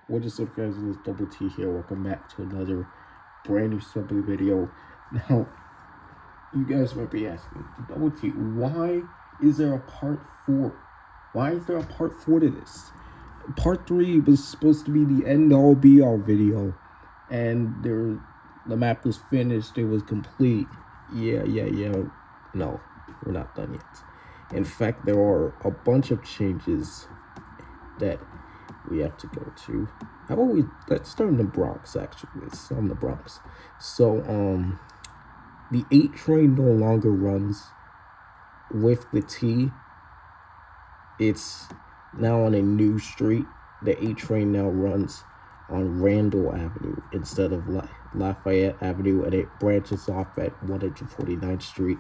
What is up, guys? It's Double T here. Welcome back to another brand new subway video. Now, you guys might be asking, Double T, why is there a part 4? Why is there a part 4 to this? Part 3 was supposed to be the end all be all video, and the map was finished, it was complete. Yeah. No, we're not done yet. In fact, there are a bunch of changes that we have to go to. How about let's start in the Bronx, actually. It's on the Bronx. So, the 8 train no longer runs with the T. It's now on a new street. The 8 train now runs on Randall Avenue instead of Lafayette Avenue, and it branches off at 149th Street.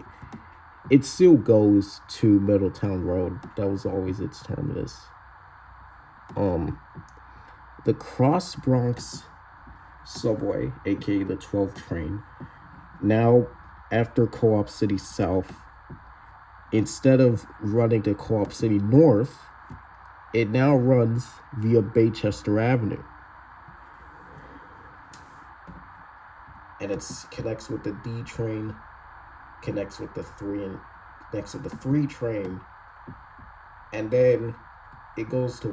It still goes to Middletown Road. That was always its terminus. The Cross Bronx subway, aka the 12th train, now after Co-op City South, instead of running to Co-op City North, it now runs via Baychester Avenue. And it connects with the D train, connects with the 3 train, and then it goes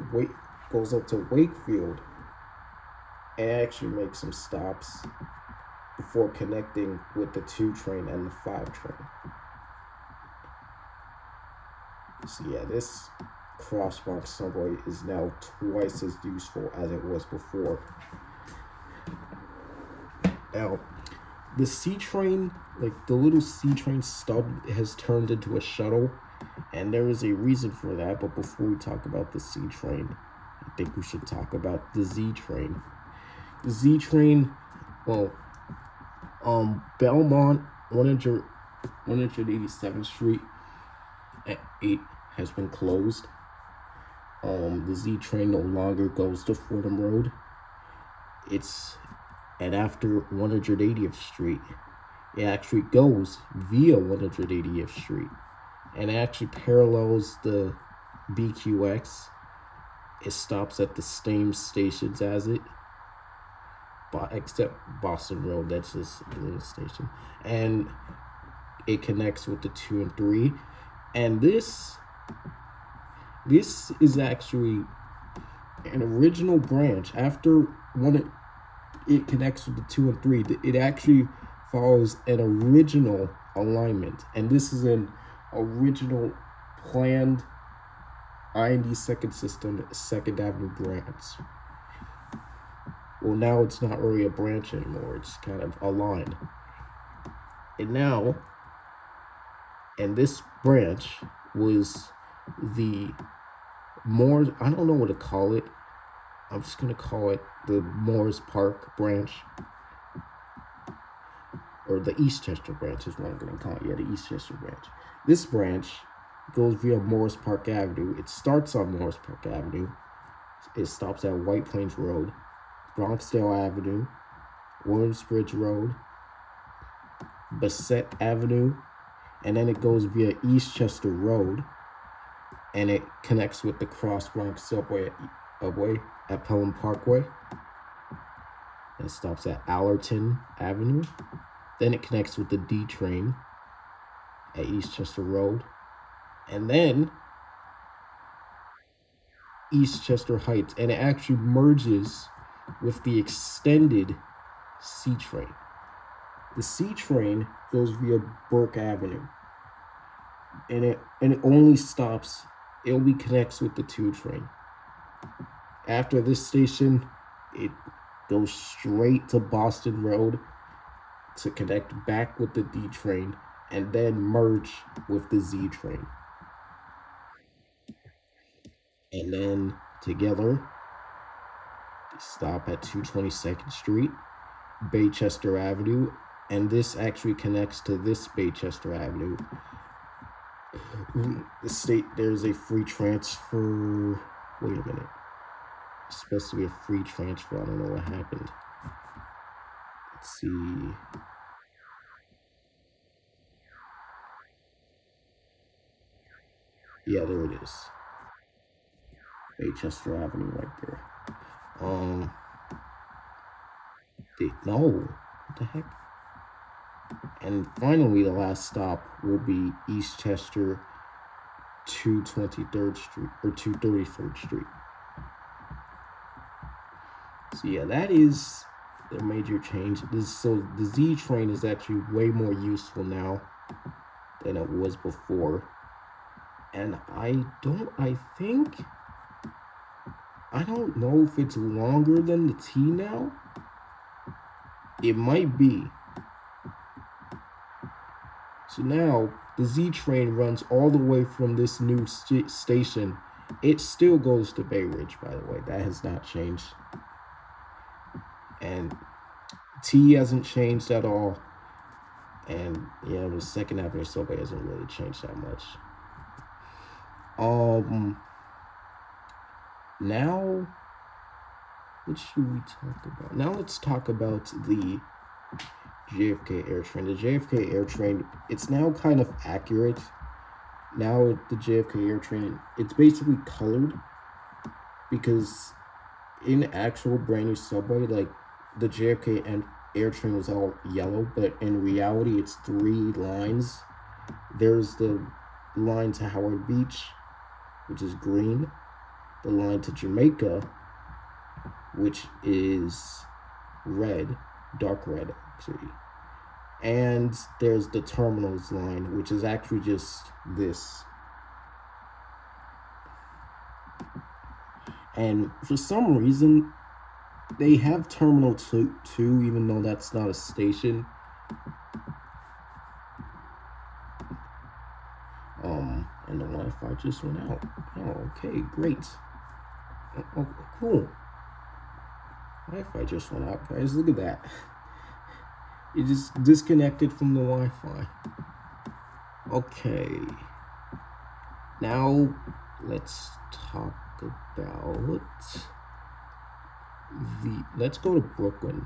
up to Wakefield and actually makes some stops before connecting with the 2 train and the 5 train. So yeah, this Cross Bronx subway is now twice as useful as it was before. Now, the C train, like the little C train stub, has turned into a shuttle, and there is a reason for that. But before we talk about the C train, I think we should talk about the Z train. The Z train, well, Belmont 187th Street at 8 has been closed. The Z train no longer goes to Fordham Road. And after 180th Street, it actually goes via 180th Street, and it actually parallels the BQX. It stops at the same stations as it, except Boston Road, that's just a little station, and it connects with the 2 and 3. And this is actually an original branch. After it connects with the 2 and 3, it actually follows an original alignment, and this is an original planned IND Second System 2nd Avenue branch. Well, now it's not really a branch anymore, it's kind of a line. And this branch was the more, I don't know what to call it. I'm just going to call it the Morris Park branch. Or the Eastchester branch is what I'm going to call it. Yeah, the Eastchester branch. This branch goes via Morris Park Avenue. It starts on Morris Park Avenue. It stops at White Plains Road, Bronxdale Avenue, Williamsbridge Road, Bassett Avenue, and then it goes via Eastchester Road, and it connects with the Cross Bronx subway at Pelham Parkway. It stops at Allerton Avenue. Then it connects with the D train at Eastchester Road. And then Eastchester Heights. And it actually merges with the extended C train. The C train goes via Burke Avenue. And it only connects with the 2 train. After this station, it goes straight to Boston Road to connect back with the D train and then merge with the Z train. And then together, they stop at 222nd Street, Baychester Avenue, and this actually connects to this Baychester Avenue. There's a free transfer. Wait a minute. It's supposed to be a free transfer. I don't know what happened. Let's see. Yeah, there it is. Baychester Avenue right there. No, what the heck? And finally, the last stop will be Eastchester to 23rd Street or 233rd Street. So yeah, that is a major change. So the Z train is actually way more useful now than it was before. And I don't know if it's longer than the T now. It might be. So now the Z train runs all the way from this new station. It still goes to Bay Ridge, by the way. That has not changed. And T hasn't changed at all. And yeah, the Second Avenue subway hasn't really changed that much. Now, what should we talk about? Now let's talk about the JFK Air Train. The JFK Air Train, it's now kind of accurate. Now the JFK Air Train, it's basically colored because in actual brand new subway, like the JFK Air Train was all yellow, but in reality, it's 3 lines. There's the line to Howard Beach, which is green. The line to Jamaica, which is red, dark red, actually. And there's the Terminals line, which is actually just this. And for some reason, they have Terminal 2, even though that's not a station. And the Wi-Fi just went out. Oh, okay, great. Oh, cool. Wi-Fi just went out, guys. Look at that. It just disconnected from the Wi-Fi. Okay. Now, let's talk about let's go to Brooklyn.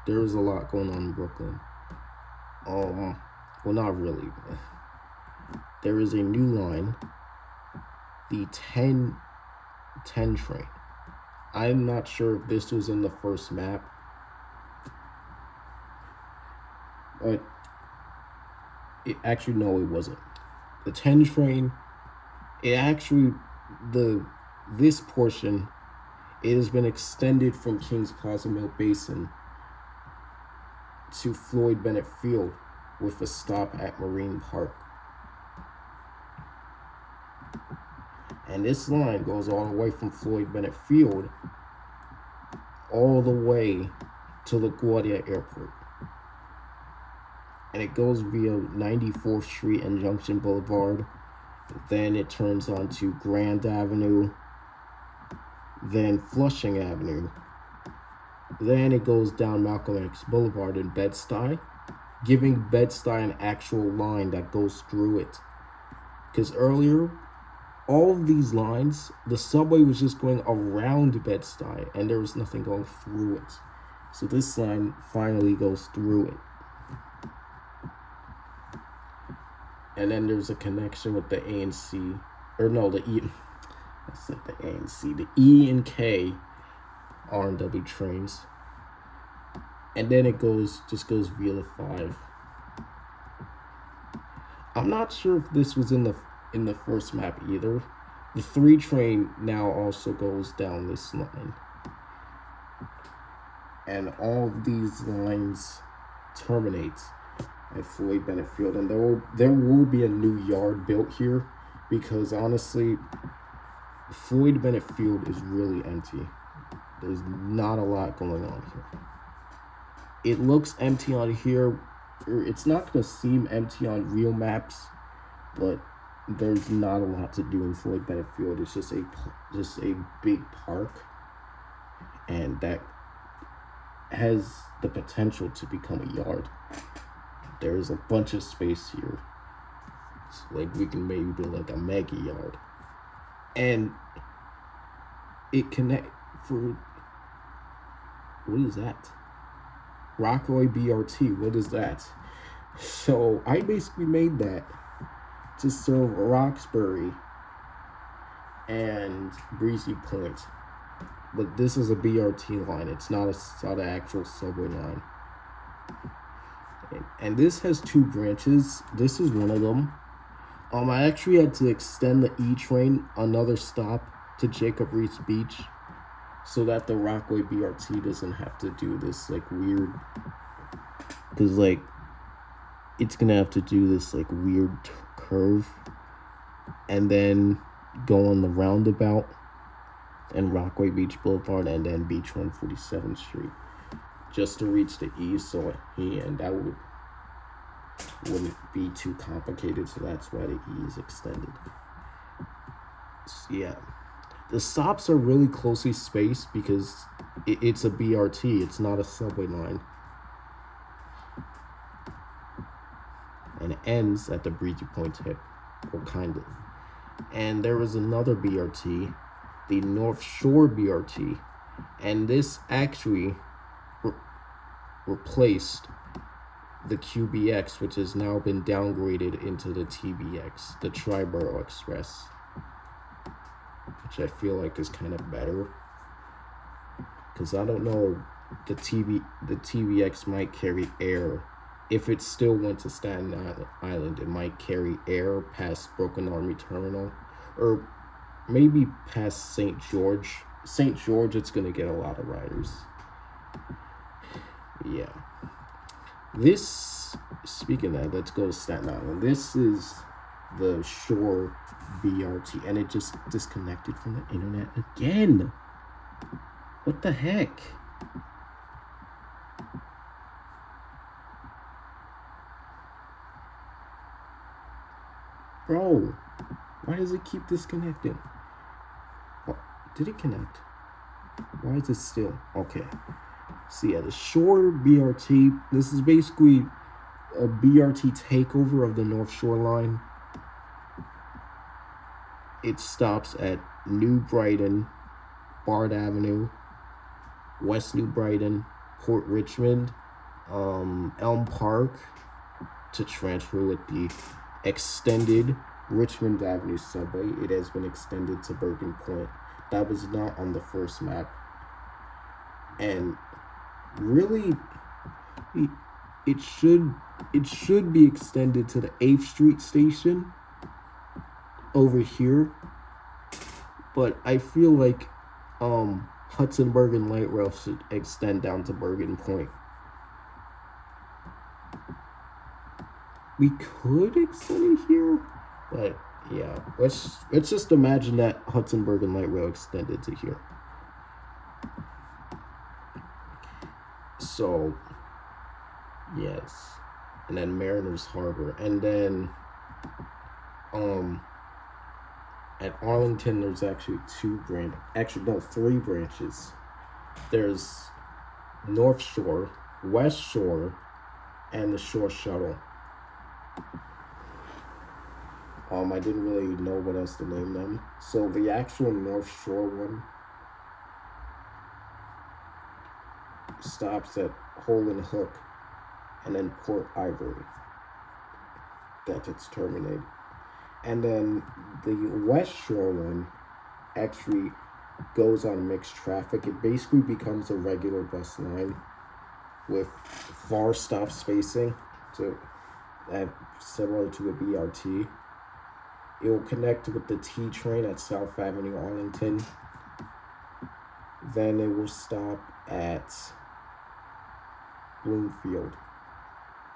There's a lot going on in Brooklyn. Well, not really. There is a new line, the 10 train. I'm not sure if this was in the first map, but no, it wasn't. The 10 train, this portion, it has been extended from Kings Plaza Mill Basin to Floyd Bennett Field with a stop at Marine Park. And this line goes all the way from Floyd Bennett Field all the way to LaGuardia Airport. And it goes via 94th Street and Junction Boulevard. Then it turns onto Grand Avenue. Then Flushing Avenue. Then it goes down Malcolm X Boulevard in Bed-Stuy, giving Bed-Stuy an actual line that goes through it. Because earlier, all of these lines, the subway was just going around Bed-Stuy, and there was nothing going through it. So this line finally goes through it. And then there's a connection with the A and C, or no, the E. I said the A and C, the E and K R&W trains. And then it just goes via the 5. I'm not sure if this was in the first map either. The 3 train now also goes down this line. And all of these lines terminate at Floyd Bennett Field. And there will be a new yard built here because honestly, Floyd Bennett Field is really empty. There's not a lot going on here. It looks empty on here. It's not going to seem empty on real maps, but there's not a lot to do in Floyd Bennett Field. It's just a big park, and that has the potential to become a yard. There's a bunch of space here. It's like we can maybe build like a mega yard, and it connect for what is that? Rockaway BRT. What is that? So I basically made that to serve Roxbury and Breezy Point. but this is a BRT line. It's not an actual subway line. And this has 2 branches. This is one of them. I actually had to extend the E train another stop to Jacob Riis Beach so that the Rockaway BRT doesn't have to do this like weird, because like it's gonna have to do this like weird curve and then go on the roundabout and Rockaway Beach Boulevard and then Beach 147th Street just to reach the E. So and that wouldn't be too complicated, so that's why the E is extended. So, yeah, the stops are really closely spaced because it's a BRT. It's not a subway line, and it ends at the Breezy Point tip, or kind of. And there was another BRT, the North Shore BRT, and this actually replaced the QBX, which has now been downgraded into the TBX, the Triborough Express, which I feel like is kind of better, because I don't know, the TBX might carry air. If it still went to Staten Island, it might carry air past Broken Army Terminal, or maybe past St. George. St. George, it's gonna get a lot of riders. Yeah. This, speaking of that, let's go to Staten Island. This is the Shore BRT, and it just disconnected from the internet again. What the heck? Bro, why does it keep disconnecting? Oh, did it connect? Why is it still? Okay. So yeah, the Shore BRT, this is basically a BRT takeover of the North Shore line. It stops at New Brighton, Bard Avenue, West New Brighton, Port Richmond, Elm Park, to transfer with the extended Richmond Avenue subway. It has been extended to Bergen Point. That was not on the first map. And really, it should be extended to the 8th Street station over here, but I feel like Hudson Bergen Light Rail should extend down to Bergen Point. We could extend it here, but yeah, let's just imagine that Hudson Bergen Light Rail extended to here. So, yes, and then Mariners Harbor, and then at Arlington there's actually 3 branches. There's North Shore, West Shore, and the Shore Shuttle. I didn't really know what else to name them. So the actual North Shore one stops at Hole and Hook and then Port Ivory. That gets terminated. And then the West Shore one actually goes on mixed traffic. It basically becomes a regular bus line with far stop spacing, so similar to a BRT. It will connect with the T train at South Avenue, Arlington. Then it will stop at Bloomfield,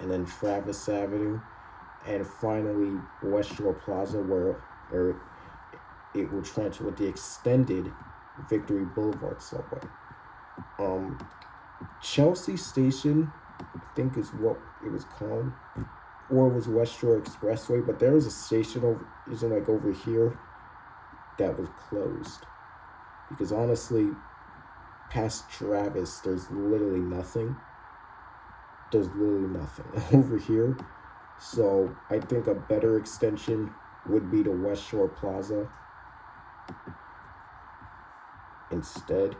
and then Travis Avenue, and finally West Shore Plaza, where it will transfer with the extended Victory Boulevard subway. Chelsea Station, I think is what it was called, or it was West Shore Expressway, but there was a station over here that was closed, because honestly, past Travis, there's literally nothing. Over here. So I think a better extension would be to West Shore Plaza instead.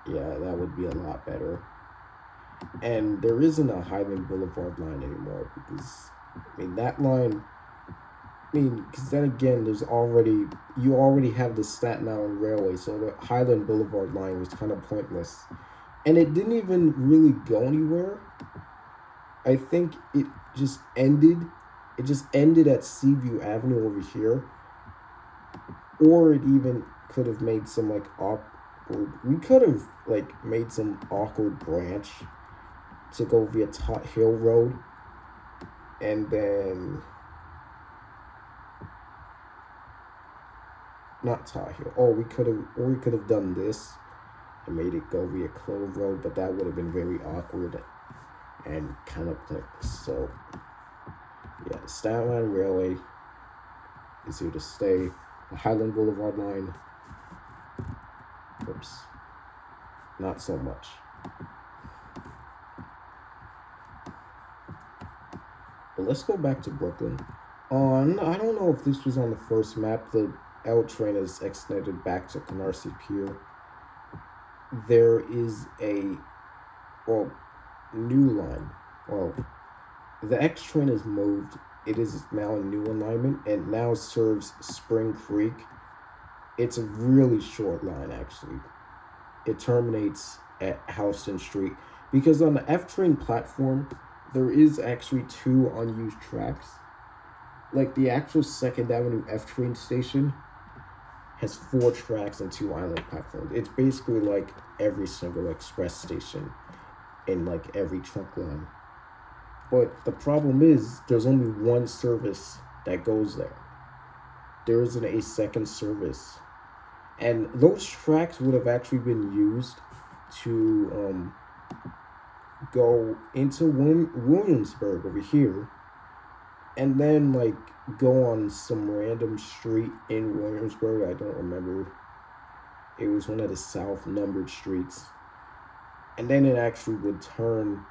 Yeah, that would be a lot better. And there isn't a Highland Boulevard line anymore, because that line I mean, because then again, you already have the Staten Island Railway, so the Highland Boulevard line was kind of pointless, and it didn't even really go anywhere. I think it just ended. It just ended at Seaview Avenue over here, or it even could have made some like awkward. We could have like made some awkward branch to go via Tot Hill Road, and then not Tot Hill. We could have done this and made it go via Clove Road, but that would have been very awkward and kind of pointless. So yeah, the Staten Island Railway is here to stay. The Highland Boulevard line, oops, not so much. But let's go back to Brooklyn. I don't know if this was on the first map. The L train is extended back to Canarsie Pier. There is a new line. Well, the X train is moved. It is now a new alignment and now serves Spring Creek. It's a really short line, actually. It terminates at Houston Street because on the F train platform, there is actually 2 unused tracks. Like the actual 2nd Avenue F train station has 4 tracks and 2 island platforms. It's basically like every single express station in like every trunk line. But the problem is there's only 1 service that goes there. There isn't a 2nd service. And those tracks would have actually been used to go into Williamsburg over here, and then like go on some random street in Williamsburg. I don't remember. It was one of the south numbered streets, and then it actually would turn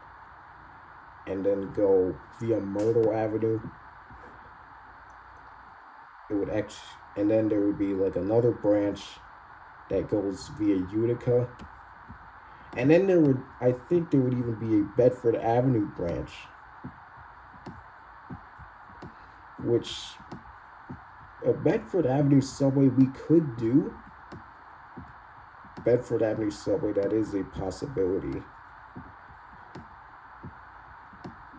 and then go via Myrtle Avenue. It would and then there would be like another branch that goes via Utica. And then I think there would even be a Bedford Avenue branch, which a Bedford Avenue subway we could do. Bedford Avenue subway, that is a possibility.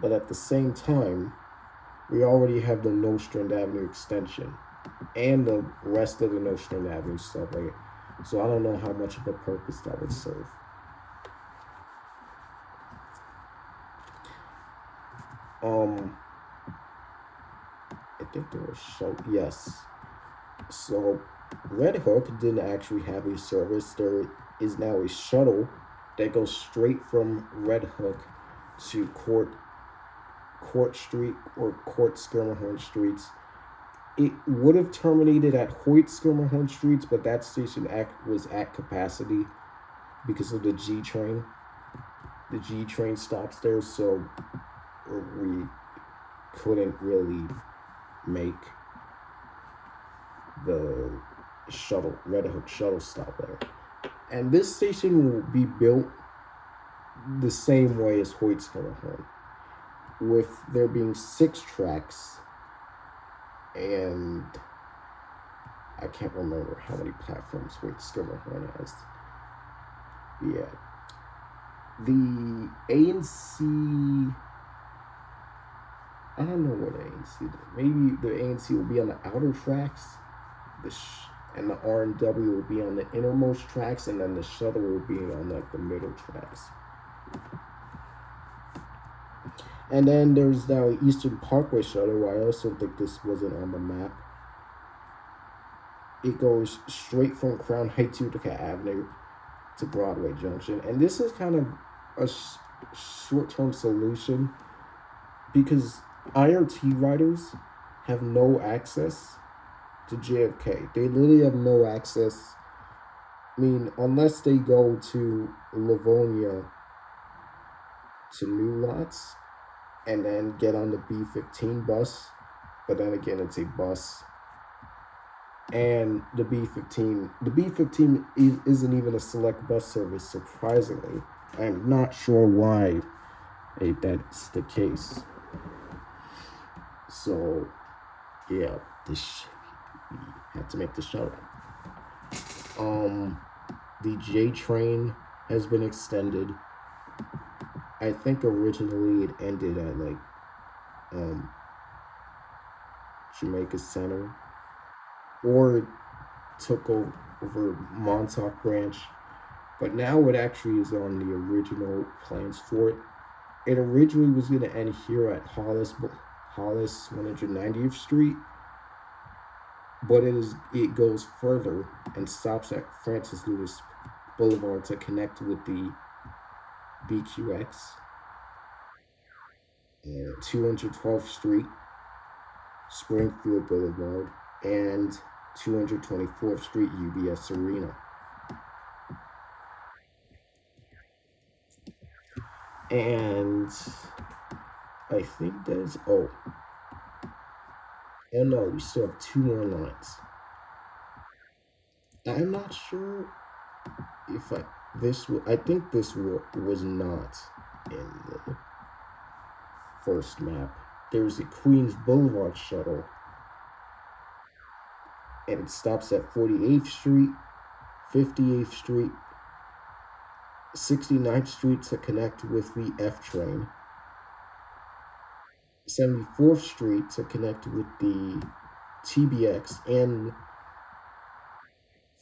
But at the same time, we already have the Nostrand Avenue extension and the rest of the Nostrand Avenue subway. So I don't know how much of a purpose that would serve. I think there was yes. So Red Hook didn't actually have a service. There is now a shuttle that goes straight from Red Hook to Court Street or Court Skirmahorn Streets. It would have terminated at Hoyt Skirmahorn Streets, but that station was at capacity because of the G train. The G train stops there, so we couldn't really make the Red Hook shuttle stop there. And this station will be built the same way as Hoyt Skirmahorn, with there being 6 tracks, and I can't remember how many platforms Hoyt Skirmahorn has. Yeah. The ANC, I don't know what the ANC did. Maybe the ANC will be on the outer tracks, and the R&W will be on the innermost tracks, and then the shuttle will be on like the middle tracks. And then there's the Eastern Parkway shuttle. I also think this wasn't on the map. It goes straight from Crown Heights Utica Avenue to Broadway Junction. And this is kind of a short-term solution because IRT riders have no access to JFK. They literally have no access. I mean, unless they go to Livonia to New Lots and then get on the B15 bus. But then again, it's a bus. And the B15 isn't even a select bus service, surprisingly. I'm not sure why that's the case. So, yeah. this had to make the shuttle. The J train has been extended. I think originally it ended at like Jamaica Center, or it took over Montauk Branch, but now it actually is on the original plans for it. It originally was going to end here at Hollis 190th Street, but it goes further and stops at Francis Lewis Boulevard to connect with the BQX, 212th Street, Springfield Boulevard, and 224th Street, UBS Arena. And I think there's oh no, we still have two more lines. I'm not sure if I think this was not in the first map. There's a Queens Boulevard shuttle, and it stops at 48th Street, 58th Street, 69th Street to connect with the F train, 74th Street to connect with the TBX, and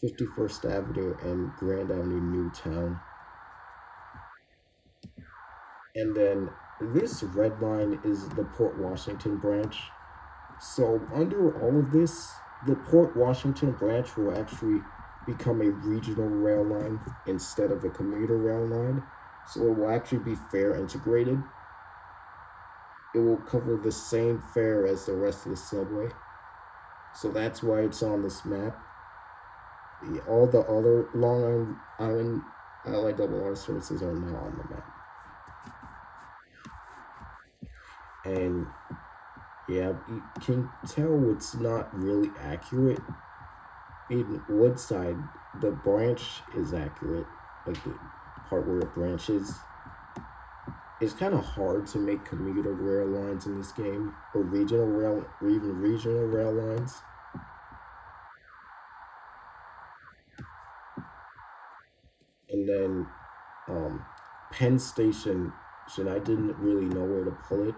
51st Avenue and Grand Avenue Newtown. And then this red line is the Port Washington branch. So under all of this, the Port Washington branch will actually become a regional rail line instead of a commuter rail line. So it will actually be fare integrated. It will cover the same fare as the rest of the subway. So that's why it's on this map. All the other Long Island LIRR services are now on the map. And yeah, you can tell it's not really accurate. In Woodside, the branch is accurate, like the part where it branches. It's kind of hard to make commuter rail lines in this game, or regional rail, or even regional rail lines. And then Penn Station, I didn't really know where to put it.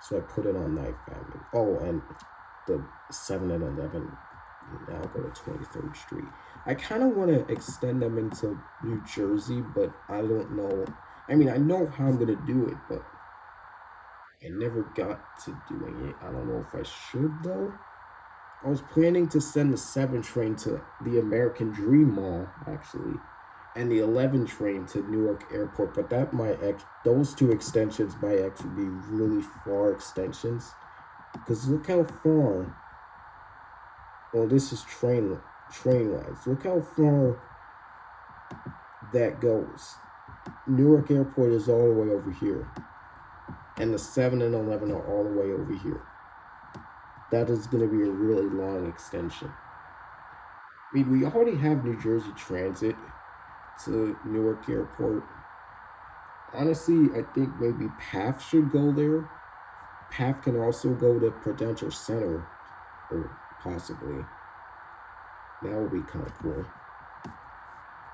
So I put it on Ninth Avenue. Oh, and the 7 and 11 now go to 23rd Street. I kind of want to extend them into New Jersey, but I don't know. I mean, I know how I'm going to do it, but I never got to doing it. I don't know if I should, though. I was planning to send the 7 train to the American Dream Mall, actually, and the 11 train to Newark Airport, but those two extensions might actually be really far extensions, because look how far, well, this is train-wise, look how far that goes. Newark Airport is all the way over here, and the 7 and 11 are all the way over here. That is going to be a really long extension. I mean, we already have New Jersey Transit to Newark Airport. Honestly, I think maybe PATH should go there. PATH can also go to Prudential Center, or possibly. That would be kind of cool.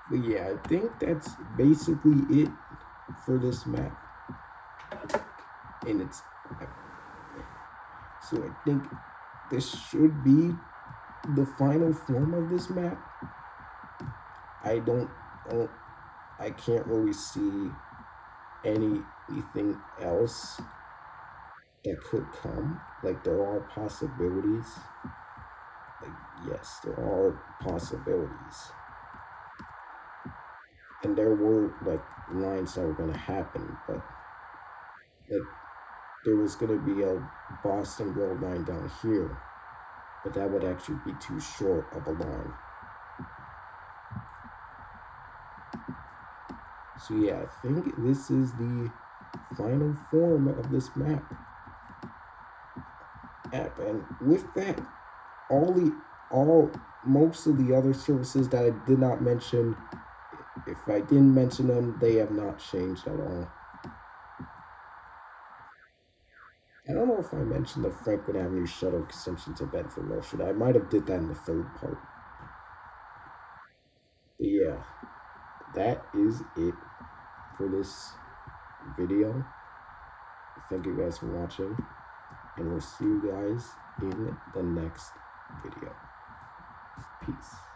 But yeah, I think that's basically it for this map. And so I think this should be the final form of this map. I can't really see anything else that could come. Like, there are possibilities. Like, yes, there are possibilities. And there were, like, lines that were going to happen, but, like, there was going to be a Boston Road line down here, but that would actually be too short of a line. So yeah, I think this is the final form of this map. And with that, most of the other services that I did not mention, if I didn't mention them, they have not changed at all. I don't know if I mentioned the Franklin Avenue shuttle extension to Bedford Motion. I might have did that in the third part. But yeah, that is it for this video. Thank you guys for watching, and we'll see you guys in the next video. Peace.